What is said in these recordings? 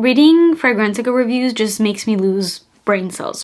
Reading Fragrantica reviews just makes me lose brain cells.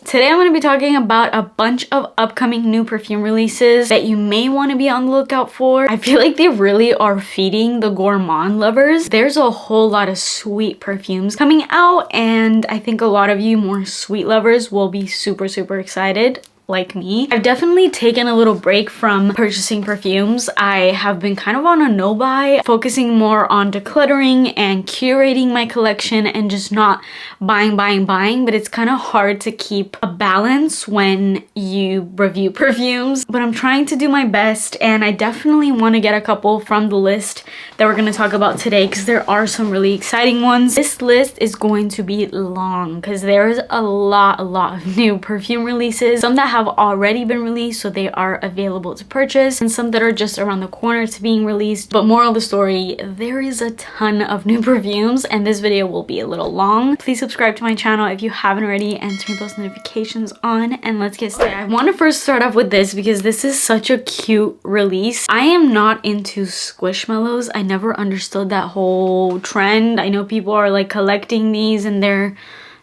Today I'm going to be talking about a bunch of upcoming new perfume releases that you may want to be on the lookout for. I feel like they really are feeding the gourmand lovers. There's a whole lot of sweet perfumes coming out, and I think a lot of you more sweet lovers will be super excited. Like me. I've definitely taken a little break from purchasing perfumes. I have been kind of on a no buy, focusing more on decluttering and curating my collection and just not buying, but it's kind of hard to keep a balance when you review perfumes. But I'm trying to do my best, and I definitely want to get a couple from the list that we're going to talk about today because there are some really exciting ones. This list is going to be long because there's a lot of new perfume releases. Some that have already been released, so they are available to purchase, and some that are just around the corner to being released. But moral of the story, there is a ton of new perfumes, and this video will be a little long. Please subscribe to my channel if you haven't already and turn post notifications on, and let's get started. I want to first start off with this because this is such a cute release. I am not into Squishmallows. I never understood that whole trend. I know people are like collecting these, and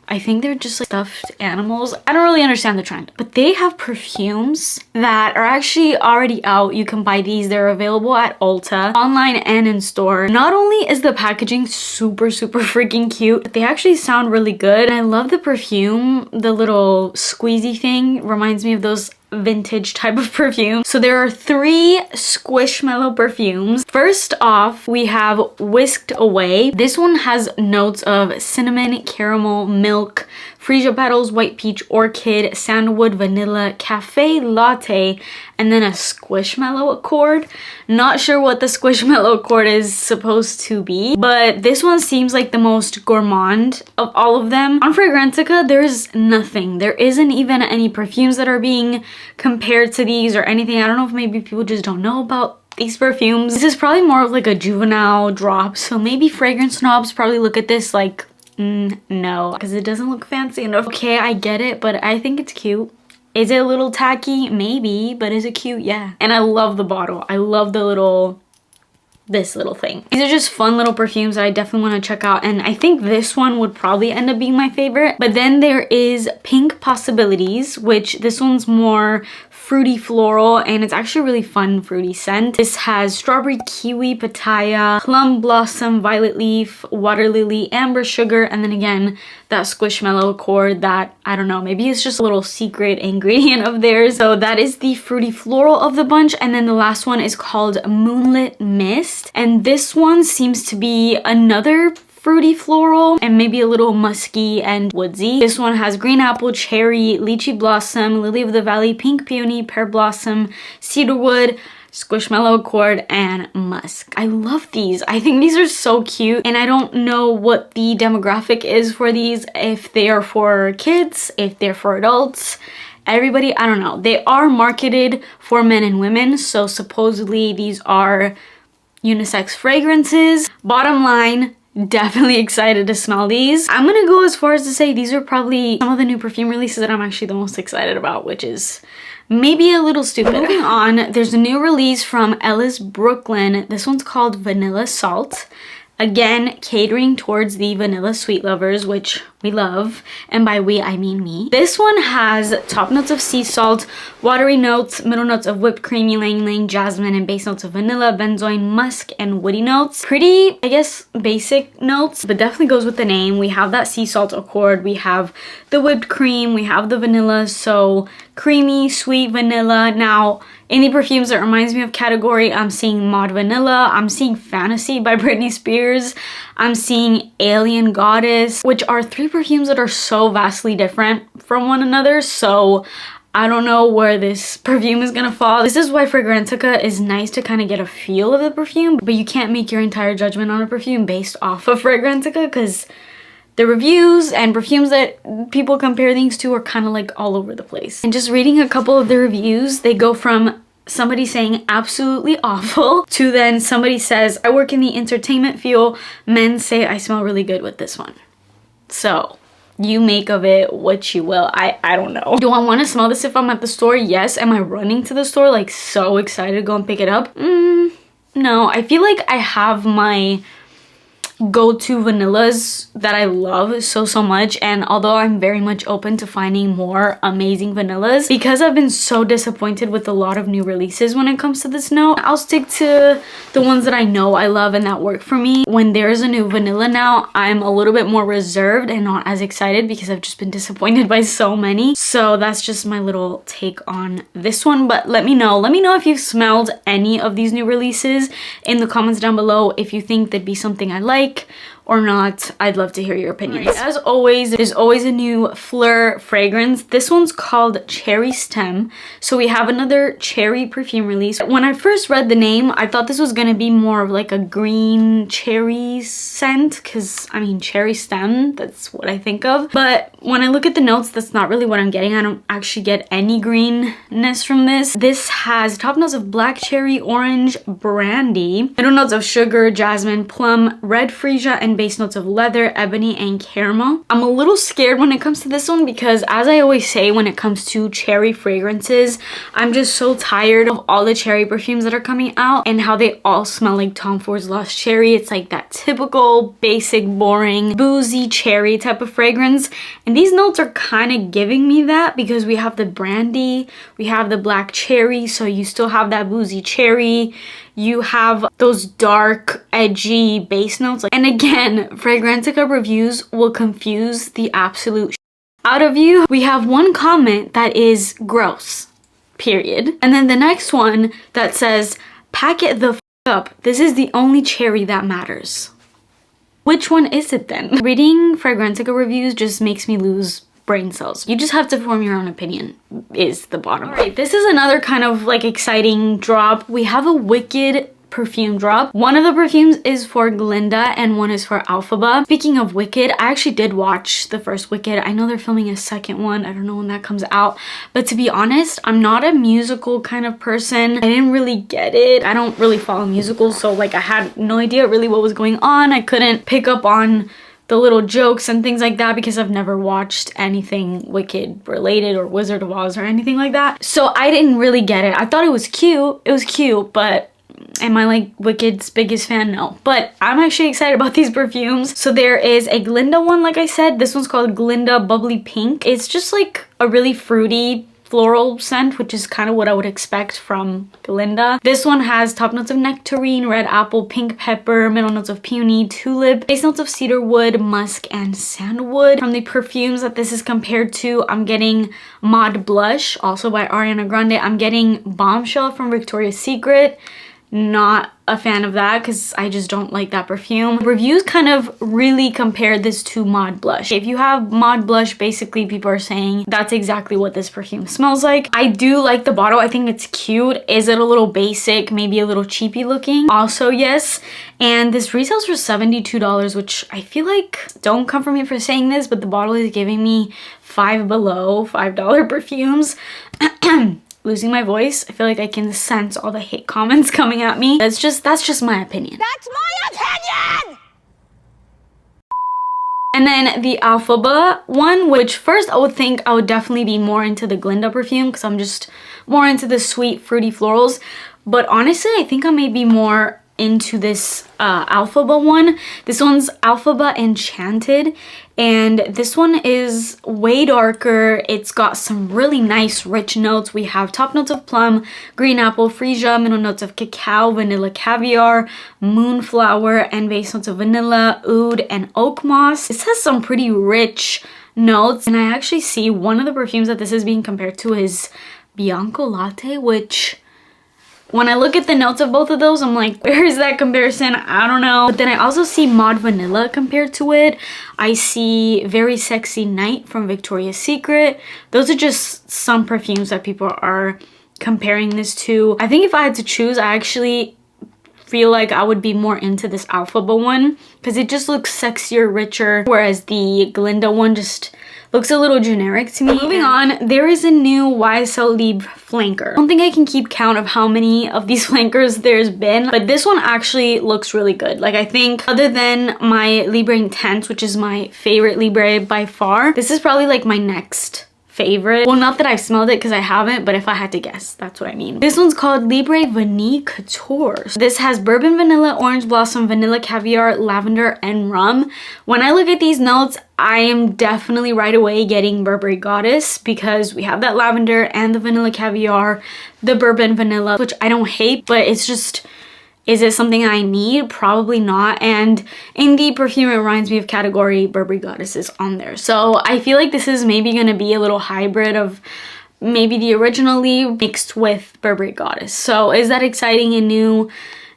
I think they're just like stuffed animals. I don't really understand the trend, but they have perfumes that are actually already out. You can buy these. They're available at Ulta, online and in store. Not only is the packaging super freaking cute, but they actually sound really good. And I love the perfume. The little squeezy thing reminds me of those vintage type of perfume. So there are 3 Squishmallow perfumes. First off, we have Whisked Away. This one has notes of cinnamon, caramel, milk, freesia petals, white peach, orchid, sandalwood, vanilla, cafe latte, and then a Squishmallow accord. Not sure what the Squishmallow accord is supposed to be, but this one seems like the most gourmand of all of them. On Fragrantica, there's nothing. There isn't even any perfumes that are being compared to these or anything. I don't know if maybe people just don't know about these perfumes. This is probably more of like a juvenile drop, so maybe fragrance snobs probably look at this like, no, because it doesn't look fancy enough. Okay, I get it, but I think it's cute. Is it a little tacky? Maybe, but is it cute? Yeah. And I love the bottle. I love the this little thing. These are just fun little perfumes that I definitely want to check out, and I think this one would probably end up being my favorite. But then there is Pink Possibilities, which this one's more fruity floral, and it's actually a really fun fruity scent. This has strawberry, kiwi, pitaya, plum blossom, violet leaf, water lily, amber sugar, and then again that Squishmallow accord that, I don't know, maybe it's just a little secret ingredient of theirs. So that is the fruity floral of the bunch. And then the last one is called Moonlit Mist, and this one seems to be another fruity floral and maybe a little musky and woodsy. This one has green apple, cherry, lychee blossom, lily of the valley, pink peony, pear blossom, cedarwood, Squishmallow accord, and musk. I love these. I think these are so cute, and I don't know what the demographic is for these, if they are for kids, if they're for adults, everybody, I don't know. They are marketed for men and women, so supposedly these are unisex fragrances. Bottom line, definitely excited to smell these. I'm gonna go as far as to say these are probably some of the new perfume releases that I'm actually the most excited about, which is maybe a little stupid. Moving on, there's a new release from Ellis Brooklyn. This one's called Vanilla Salt. Again, catering towards the vanilla sweet lovers, which we love, and by we I mean me. This one has top notes of sea salt, watery notes, middle notes of whipped cream, ylang ylang, jasmine, and base notes of vanilla, benzoin, musk, and woody notes. Pretty, I guess, basic notes, but definitely goes with the name. We have that sea salt accord, we have the whipped cream, we have the vanilla, so creamy, sweet vanilla. Now, any perfumes that reminds me of category, I'm seeing Mod Vanilla, I'm seeing Fantasy by Britney Spears, I'm seeing Alien Goddess, which are 3 perfumes that are so vastly different from one another, so I don't know where this perfume is gonna fall. This is why Fragrantica is nice to kind of get a feel of the perfume, but you can't make your entire judgment on a perfume based off of Fragrantica because the reviews and perfumes that people compare things to are kind of like all over the place. And just reading a couple of the reviews, they go from somebody saying absolutely awful to then somebody says, I work in the entertainment field, men say I smell really good with this one. So you make of it what you will. I don't know. Do I want to smell this if I'm at the store? Yes. Am I running to the store like so excited to go and pick it up? no. I feel like I have my go-to vanillas that I love so much, and although I'm very much open to finding more amazing vanillas, because I've been so disappointed with a lot of new releases when it comes to this note, I'll stick to the ones that I know I love and that work for me. When there's a new vanilla now, I'm a little bit more reserved and not as excited because I've just been disappointed by so many. So that's just my little take on this one. But let me know if you've smelled any of these new releases in the comments down below, if you think they'd be something I like or not. I'd love to hear your opinions. As always, there's always a new Phlur fragrance. This one's called Cherry Stem. So we have another cherry perfume release. When I first read the name, I thought this was gonna be more of like a green cherry scent, because I mean, cherry stem, that's what I think of. But when I look at the notes, that's not really what I'm getting. I don't actually get any greenness from this. This has top notes of black cherry, orange, brandy, middle notes of sugar, jasmine, plum, red freesia, and base notes of leather, ebony, and caramel. I'm a little scared when it comes to this one because, as I always say when it comes to cherry fragrances, I'm just so tired of all the cherry perfumes that are coming out and how they all smell like Tom Ford's Lost Cherry. It's like that typical, basic, boring, boozy cherry type of fragrance. And these notes are kind of giving me that, because we have the brandy, we have the black cherry, so you still have that boozy cherry. You have those dark, edgy base notes. And again, Fragrantica reviews will confuse the absolute out of you. We have one comment that is gross, period. And then the next one that says, pack it the f up. This is the only cherry that matters. Which one is it then? Reading Fragrantica reviews just makes me lose brain cells. You just have to form your own opinion, is the bottom line. This is another kind of like exciting drop. We have a Wicked perfume drop. One of the perfumes is for Glinda and one is for Alphaba. Speaking of Wicked, I actually did watch the first Wicked. I know they're filming a second one. I don't know when that comes out. But to be honest, I'm not a musical kind of person. I didn't really get it. I don't really follow musicals, so like I had no idea really what was going on. I couldn't pick up on the little jokes and things like that because I've never watched anything Wicked related or Wizard of Oz or anything like that. So I didn't really get it. I thought it was cute. It was cute, but am I like Wicked's biggest fan? No. But I'm actually excited about these perfumes. So there is a Glinda one, like I said. This one's called Glinda Bubbly Pink. It's just like a really fruity floral scent, which is kind of what I would expect from Glinda. This one has top notes of nectarine, red apple, pink pepper, middle notes of peony, tulip, base notes of cedar wood, musk, and sandalwood. From the perfumes that this is compared to, I'm getting Mod Blush, also by Ariana Grande. I'm getting Bombshell from Victoria's Secret. Not a fan of that because I just don't like that perfume. Reviews kind of really compared this to Mod Blush. If you have Mod Blush, basically people are saying that's exactly what this perfume smells like. I do like the bottle. I think it's cute. Is it a little basic, maybe a little cheapy looking? Also, yes. And this retails for $72, which I feel like, don't come for me for saying this, but the bottle is giving me Five Below $5 perfumes. Losing my voice. I feel like I can sense all the hate comments coming at me. That's just my opinion. That's my opinion! And then the Alphaba one, which first I would think I would definitely be more into the Glinda perfume because I'm just more into the sweet, fruity florals. But honestly, I think I may be more into this Alphaba one. This one's Alphaba Enchanted, and this one is way darker. It's got some really nice rich notes. We have top notes of plum, green apple, freesia, middle notes of cacao, vanilla caviar, moonflower, and base notes of vanilla, oud, and oak moss. This has some pretty rich notes, and I actually see one of the perfumes that this is being compared to is Bianco Latte, which when I look at the notes of both of those, I'm like, where is that comparison? I don't know. But then I also see Mod Vanilla compared to it. I see Very Sexy Night from Victoria's Secret. Those are just some perfumes that people are comparing this to. I think if I had to choose, I actually feel like I would be more into this Alphaba one because it just looks sexier, richer, whereas the Glinda one just looks a little generic to me. Moving on, there is a new YSL Libre flanker. I don't think I can keep count of how many of these flankers there's been, but this one actually looks really good. Like, I think other than my Libre Intense, which is my favorite Libre by far, this is probably like my next favorite. Well, not that I've smelled it because I haven't, but if I had to guess, that's what I mean. This one's called Libre Vanille Couture. This has bourbon vanilla, orange blossom, vanilla caviar, lavender, and rum. When I look at these notes, I am definitely right away getting Burberry Goddess because we have that lavender and the vanilla caviar, the bourbon vanilla, which I don't hate, but it's just, is it something I need? Probably not. And in the perfume, it reminds me of category Burberry Goddess is on there. So I feel like this is maybe going to be a little hybrid of maybe the originally mixed with Burberry Goddess. So is that exciting and new?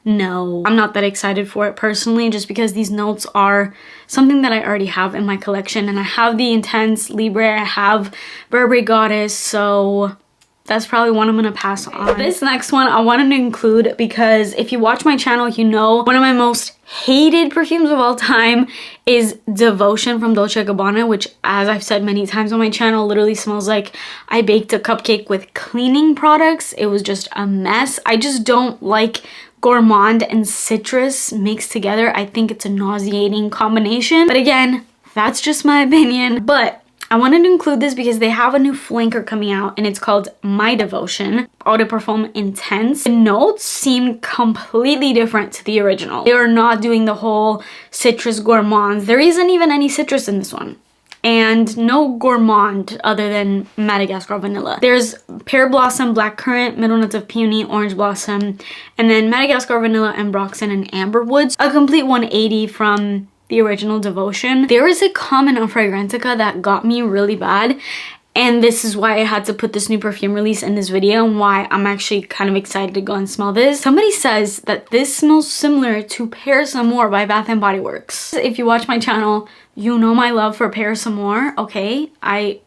No, I'm not that excited for it personally, just because these notes are something that I already have in my collection, and I have the Intense Libre, I have Burberry Goddess, so that's probably one I'm gonna pass on. This next one I wanted to include because if you watch my channel, you know one of my most hated perfumes of all time is Devotion from Dolce & Gabbana, which, as I've said many times on my channel, literally smells like I baked a cupcake with cleaning products. It was just a mess. I just don't like gourmand and citrus mixed together. I think it's a nauseating combination, but again, that's just my opinion. But I wanted to include this because they have a new flanker coming out, and it's called My Devotion Eau de Parfum Intense. The notes seem completely different to the original. They are not doing the whole citrus gourmands. There isn't even any citrus in this one. And no gourmand other than Madagascar vanilla. There's pear blossom, blackcurrant, middle notes of peony, orange blossom, and then Madagascar vanilla, ambroxan, and amber woods. A complete 180 from the original Devotion. There is a comment on Fragrantica that got me really bad, and this is why I had to put this new perfume release in this video and why I'm actually kind of excited to go and smell this. Somebody says that this smells similar to Pear Some More by Bath & Body Works. If you watch my channel, you know my love for Pear Some More, okay?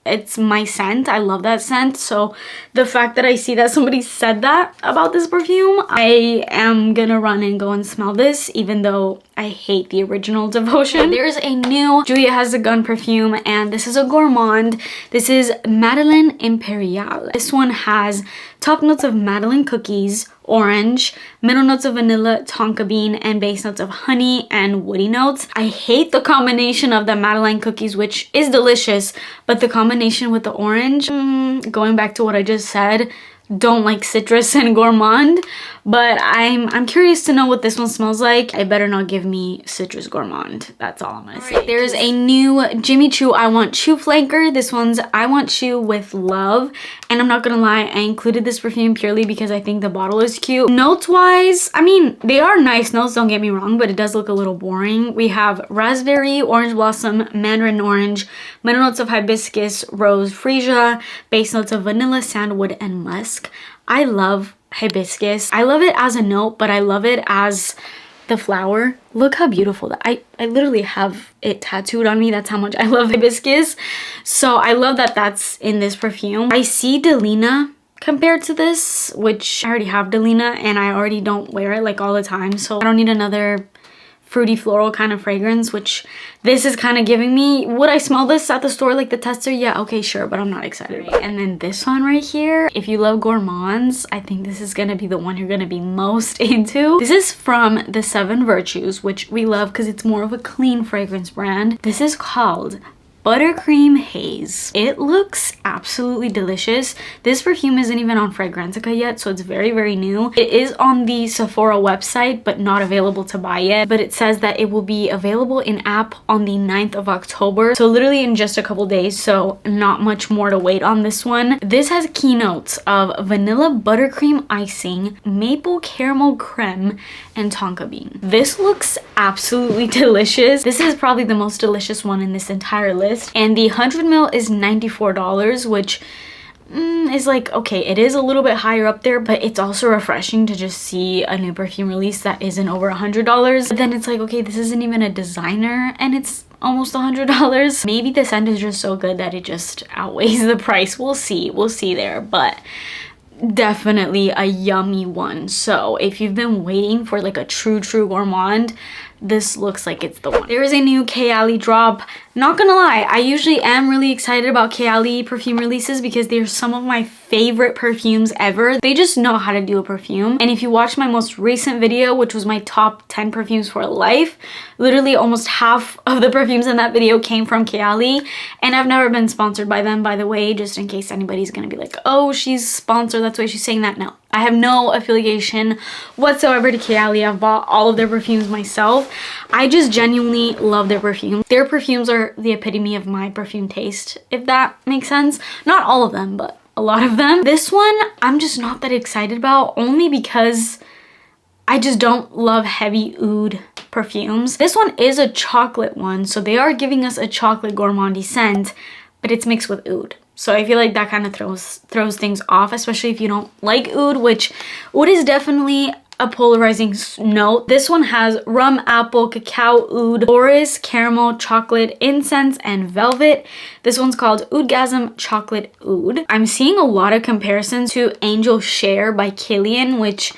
It's my scent. I love that scent. So the fact that I see that somebody said that about this perfume, I am gonna run and go and smell this, even though I hate the original Devotion. There's a new Juliette Has a Gun perfume, and this is a gourmand. This is Madeleine Imperiale. This one has top notes of Madeleine cookies, orange, middle notes of vanilla, tonka bean, and base notes of honey and woody notes. I hate the combination of the Madeleine cookies, which is delicious, but the combination with the orange, going back to what I just said, don't like citrus and gourmand, but I'm curious to know what this one smells like. It better not give me citrus gourmand. That's all I'm gonna say. There's a new Jimmy Choo I Want Choo flanker. This one's I Want Choo with Love, and I'm not gonna lie, I included this perfume purely because I think the bottle is cute. Notes wise, I mean, they are nice notes, don't get me wrong, but it does look a little boring. We have raspberry, orange blossom, mandarin orange, middle notes of hibiscus, rose, freesia, base notes of vanilla, sandalwood, and musk. I love hibiscus. I love it as a note, but I love it as the flower. Look how beautiful that I literally have it tattooed on me. That's how much I love hibiscus. So I love that that's in this perfume. I see Delina compared to this, which I already have Delina and I already don't wear it like all the time, so I don't need another fruity floral kind of fragrance, which this is kind of giving me. Would I smell this at the store like the tester? Yeah, okay, sure, but I'm not excited. And then this one right here, if you love gourmands, I think this is gonna be the one you're gonna be most into. This is from the Seven Virtues, which we love because it's more of a clean fragrance brand. This is called Buttercream Haze. It looks absolutely delicious. This perfume isn't even on Fragrantica yet, so it's very, very new. It is on the Sephora website, but not available to buy yet. But it says that it will be available in app on the 9th of October. So literally in just a couple days, so not much more to wait on this one. This has keynotes of vanilla buttercream icing, maple caramel creme, and tonka bean. This looks absolutely delicious. This is probably the most delicious one in this entire list. And the 100 ml is $94, which is like, okay, it is a little bit higher up there, but it's also refreshing to just see a new perfume release that isn't over $100. But then it's like, okay, this isn't even a designer and it's almost $100. Maybe the scent is just so good that it just outweighs the price. We'll see there, but definitely a yummy one. So if you've been waiting for like a true gourmand, this looks like it's the one. There is a new Kayali drop. Not gonna lie, I usually am really excited about Kayali perfume releases because they're some of my favorite perfumes ever. They just know how to do a perfume. And if you watch my most recent video, which was my top 10 perfumes for life, literally almost half of the perfumes in that video came from Kayali. And I've never been sponsored by them, by the way, just in case anybody's gonna be like, oh, she's sponsored, that's why she's saying that. No, I have no affiliation whatsoever to Kayali. I've bought all of their perfumes myself. I just genuinely love their perfume. Their perfumes are the epitome of my perfume taste, if that makes sense. Not all of them, but a lot of them. This one, I'm just not that excited about, only because I just don't love heavy oud perfumes. This one is a chocolate one, so they are giving us a chocolate gourmandy scent, but it's mixed with oud. So I feel like that kind of throws things off, especially if you don't like oud, which oud is definitely a polarizing note. This one has rum, apple, cacao, oud, orris, caramel, chocolate, incense, and velvet. This one's called Oudgasm Chocolate Oud. I'm seeing a lot of comparisons to Angel Share by Kilian, which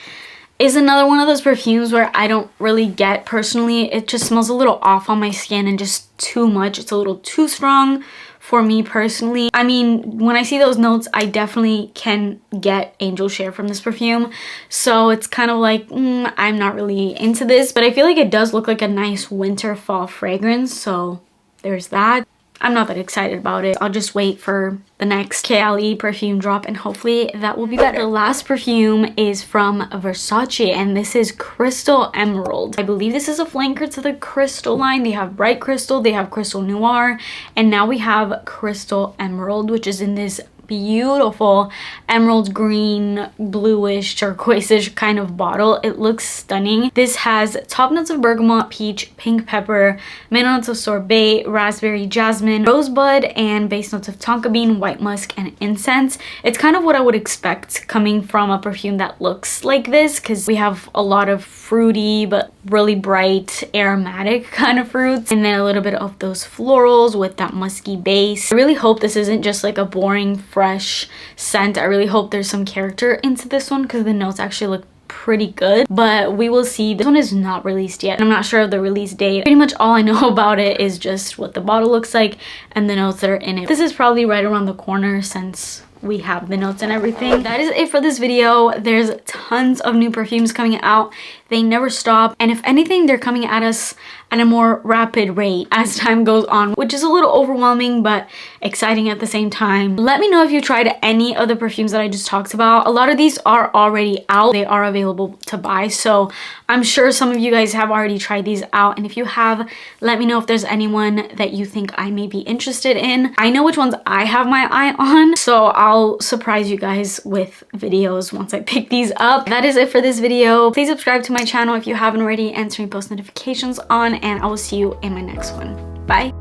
is another one of those perfumes where I don't really get personally. It just smells a little off on my skin and just too much. It's a little too strong for me personally. I mean, when I see those notes, I definitely can get Angel Share from this perfume. So it's kind of like, I'm not really into this, but I feel like it does look like a nice winter fall fragrance. So there's that. I'm not that excited about it. I'll just wait for the next Kayali perfume drop and hopefully that will be better. The last perfume is from Versace and this is Crystal Emerald. I believe this is a flanker to the Crystal line. They have Bright Crystal, they have Crystal Noir, and now we have Crystal Emerald, which is in this beautiful emerald green, bluish, turquoise-ish kind of bottle. It looks stunning. This has top notes of bergamot, peach, pink pepper, middle notes of sorbet, raspberry, jasmine, rosebud, and base notes of tonka bean, white musk, and incense. It's kind of what I would expect coming from a perfume that looks like this, because we have a lot of fruity but really bright aromatic kind of fruits, and then a little bit of those florals with that musky base. I really hope this isn't just like a boring fresh scent. I really hope there's some character into this one because the notes actually look pretty good, but we will see. This one is not released yet. I'm not sure of the release date. Pretty much all I know about it is just what the bottle looks like and the notes that are in it. This is probably right around the corner since we have the notes and everything. That is it for this video. There's tons of new perfumes coming out. They never stop, and if anything, they're coming at us at a more rapid rate as time goes on, which is a little overwhelming but exciting at the same time. Let me know if you tried any of the perfumes that I just talked about. A lot of these are already out. They are available to buy, so I'm sure some of you guys have already tried these out, and if you have, let me know if there's anyone that you think I may be interested in. I know which ones I have my eye on, so I'll surprise you guys with videos once I pick these up. That is it for this video. Please subscribe to my channel if you haven't already, and turn post notifications on, and I will see you in my next one. Bye.